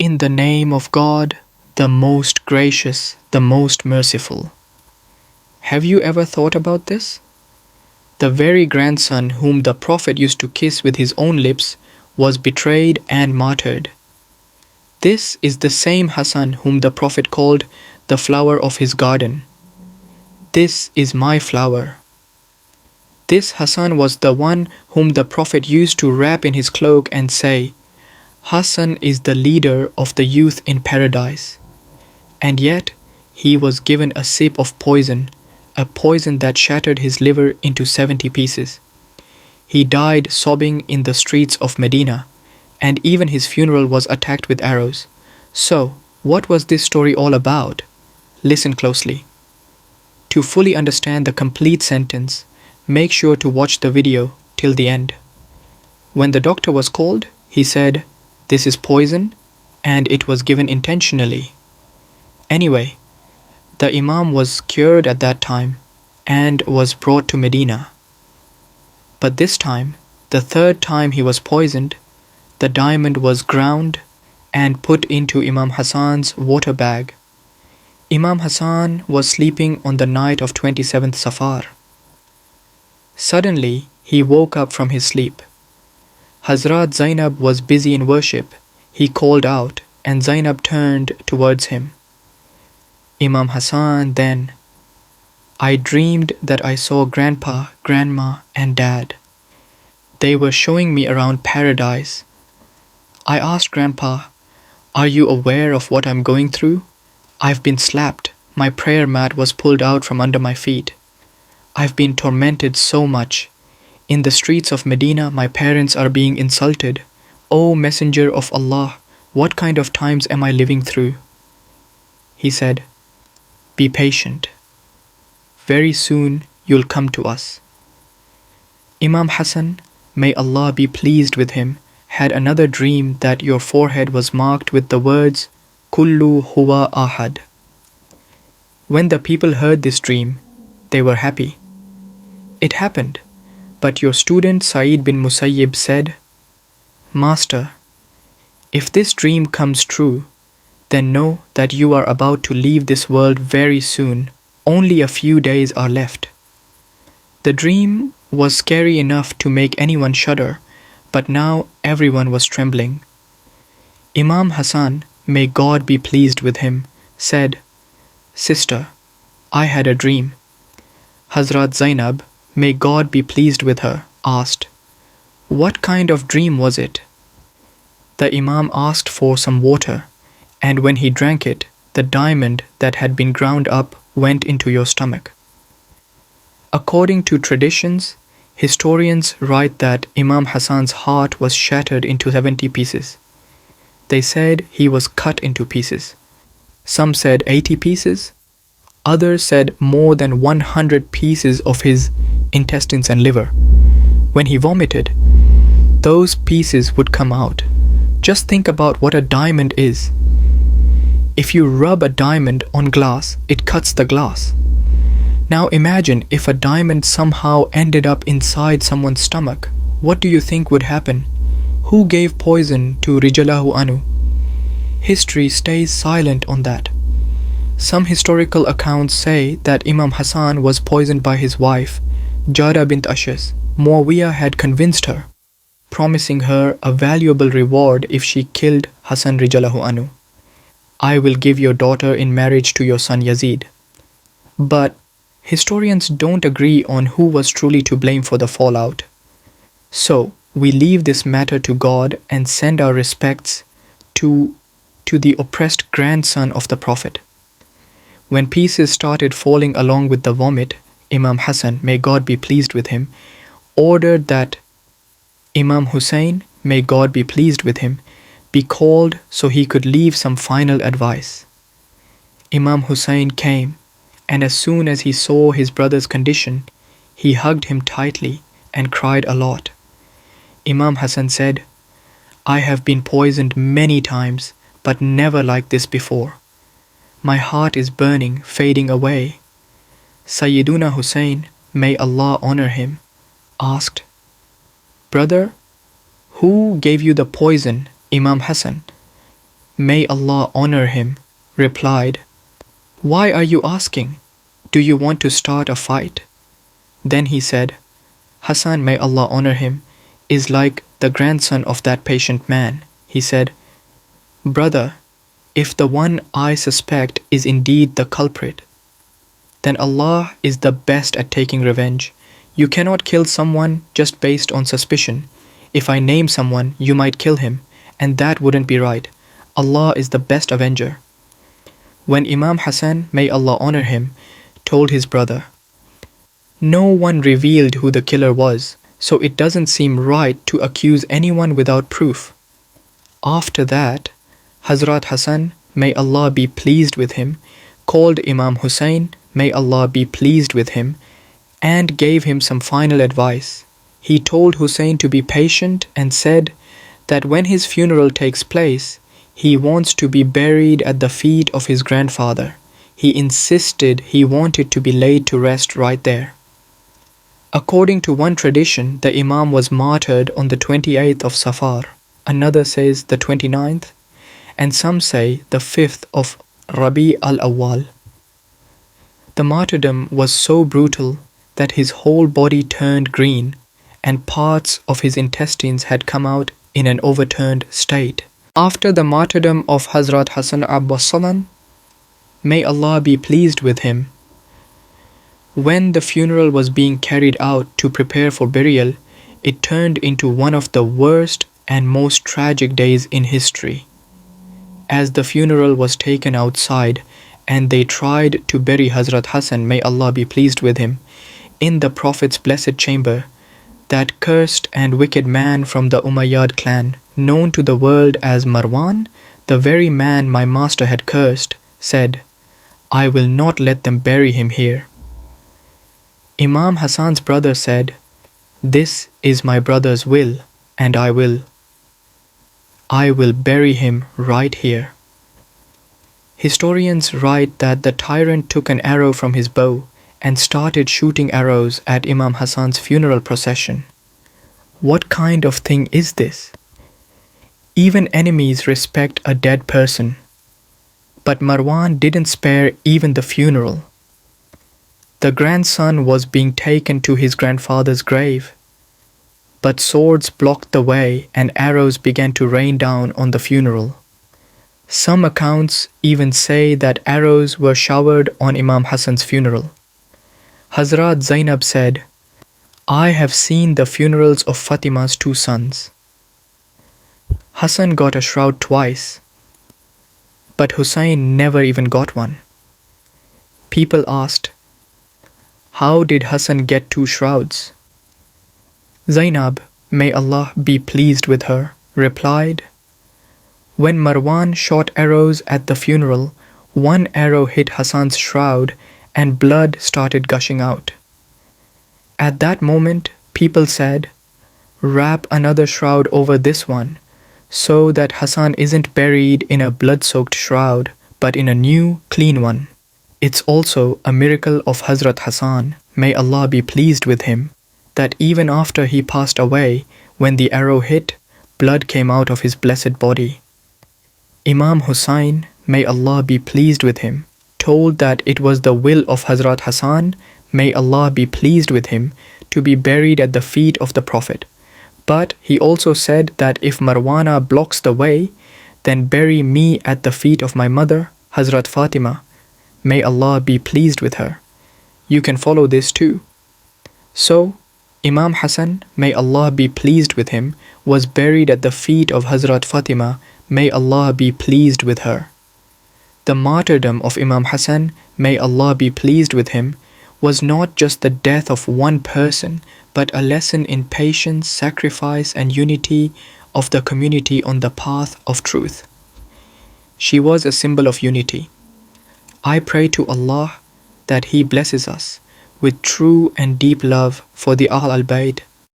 In the name of God, the most gracious, the most merciful. Have you ever thought about this? The very grandson whom the Prophet used to kiss with his own lips was betrayed and martyred. This is the same Hassan whom the Prophet called the flower of his garden. This is my flower. This Hassan was the one whom the Prophet used to wrap in his cloak and say, Hassan is the leader of the youth in paradise. And yet, he was given a sip of poison, a poison that shattered his liver into 70 pieces. He died sobbing in the streets of Medina, and even his funeral was attacked with arrows. So, what was this story all about? Listen closely. To fully understand the complete sentence, make sure to watch the video till the end. When the doctor was called, he said, "This is poison, and it was given intentionally." Anyway, the Imam was cured at that time and was brought to Medina. But this time, the third time he was poisoned, the diamond was ground and put into Imam Hassan's water bag. Imam Hassan was sleeping on the night of 27th Safar. Suddenly, he woke up from his sleep. Hazrat Zainab was busy in worship. He called out, and Zainab turned towards him. Imam Hassan then, "I dreamed that I saw Grandpa, Grandma, and Dad. They were showing me around paradise. I asked Grandpa, 'Are you aware of what I'm going through? I've been slapped. My prayer mat was pulled out from under my feet. I've been tormented so much. In the streets of Medina, my parents are being insulted. O Messenger of Allah, what kind of times am I living through?' He said, 'Be patient. Very soon you'll come to us.' Imam Hassan, may Allah be pleased with him, had another dream that your forehead was marked with the words, Kullu huwa ahad. When the people heard this dream, they were happy. It happened, but your student Sa'id bin Musayyib said, 'Master, if this dream comes true, then know that you are about to leave this world very soon. Only a few days are left.' The dream was scary enough to make anyone shudder, but now everyone was trembling. Imam Hassan, may God be pleased with him, said, 'Sister, I had a dream.' Hazrat Zainab, may God be pleased with her, asked, 'What kind of dream was it?' The Imam asked for some water, and when he drank it, the diamond that had been ground up went into your stomach. According to traditions, historians write that Imam Hassan's heart was shattered into 70 pieces. They said he was cut into pieces. Some said 80 pieces. Others said more than 100 pieces of his intestines and liver. When he vomited, those pieces would come out. Just think about what a diamond is. If you rub a diamond on glass, it cuts the glass. Now imagine if a diamond somehow ended up inside someone's stomach. What do you think would happen? Who gave poison to Rijalahu Anu? History stays silent on that. Some historical accounts say that Imam Hassan was poisoned by his wife, Jara bint Ashas. Muawiyah had convinced her, promising her a valuable reward if she killed Hassan Rijalahu Anu. "I will give your daughter in marriage to your son Yazid." But historians don't agree on who was truly to blame for the fallout. So, we leave this matter to God and send our respects to the oppressed grandson of the Prophet. When pieces started falling along with the vomit, Imam Hassan, may God be pleased with him, ordered that Imam Hussein, may God be pleased with him, be called so he could leave some final advice. Imam Hussein came, and as soon as he saw his brother's condition, he hugged him tightly and cried a lot. Imam Hassan said, "I have been poisoned many times, but never like this before. My heart is burning, fading away." Sayyiduna Hussein, may Allah honor him, asked, "Brother, who gave you the poison, Imam Hassan?" may Allah honor him, replied, "Why are you asking? Do you want to start a fight?" Then he said, "Hassan, may Allah honor him, is like the grandson of that patient man." He said, "Brother, if the one I suspect is indeed the culprit, then Allah is the best at taking revenge. You cannot kill someone just based on suspicion. If I name someone, you might kill him, and that wouldn't be right. Allah is the best avenger." When Imam Hassan, may Allah honor him, told his brother, "No one revealed who the killer was, so it doesn't seem right to accuse anyone without proof." After that, Hazrat Hassan, may Allah be pleased with him, called Imam Hussein, may Allah be pleased with him, and gave him some final advice. He told Hussein to be patient and said that when his funeral takes place, he wants to be buried at the feet of his grandfather. He insisted he wanted to be laid to rest right there. According to one tradition, the Imam was martyred on the 28th of Safar. Another says the 29th, and some say the 5th of Rabi al-Awwal. The martyrdom was so brutal that his whole body turned green and parts of his intestines had come out in an overturned state. After the martyrdom of Hazrat Hassan Abbas, may Allah be pleased with him, when the funeral was being carried out to prepare for burial, it turned into one of the worst and most tragic days in history. As the funeral was taken outside and they tried to bury Hazrat Hassan, may Allah be pleased with him, in the Prophet's blessed chamber, that cursed and wicked man from the Umayyad clan, known to the world as Marwan, the very man my master had cursed, said, "I will not let them bury him here." Imam Hassan's brother said, "This is my brother's will, and I will bury him right here." Historians write that the tyrant took an arrow from his bow and started shooting arrows at Imam Hassan's funeral procession. What kind of thing is this? Even enemies respect a dead person. But Marwan didn't spare even the funeral. The grandson was being taken to his grandfather's grave, but swords blocked the way and arrows began to rain down on the funeral. Some accounts even say that arrows were showered on Imam Hassan's funeral. Hazrat Zainab said, "I have seen the funerals of Fatima's two sons. Hassan got a shroud twice, but Hussein never even got one." People asked, "How did Hassan get two shrouds?" Zainab, may Allah be pleased with her, replied, "When Marwan shot arrows at the funeral, one arrow hit Hassan's shroud and blood started gushing out. At that moment, people said, 'Wrap another shroud over this one, so that Hassan isn't buried in a blood-soaked shroud, but in a new, clean one.' It's also a miracle of Hazrat Hassan, may Allah be pleased with him, that even after he passed away, when the arrow hit, blood came out of his blessed body." Imam Hussein, may Allah be pleased with him, told that it was the will of Hazrat Hassan, may Allah be pleased with him, to be buried at the feet of the Prophet. But he also said that if Marwana blocks the way, then bury me at the feet of my mother, Hazrat Fatima, may Allah be pleased with her. You can follow this too. So, Imam Hassan, may Allah be pleased with him, was buried at the feet of Hazrat Fatima, may Allah be pleased with her. The martyrdom of Imam Hassan, may Allah be pleased with him, was not just the death of one person, but a lesson in patience, sacrifice, and unity of the community on the path of truth. She was a symbol of unity. I pray to Allah that He blesses us with true and deep love for the Ahl al-Bayt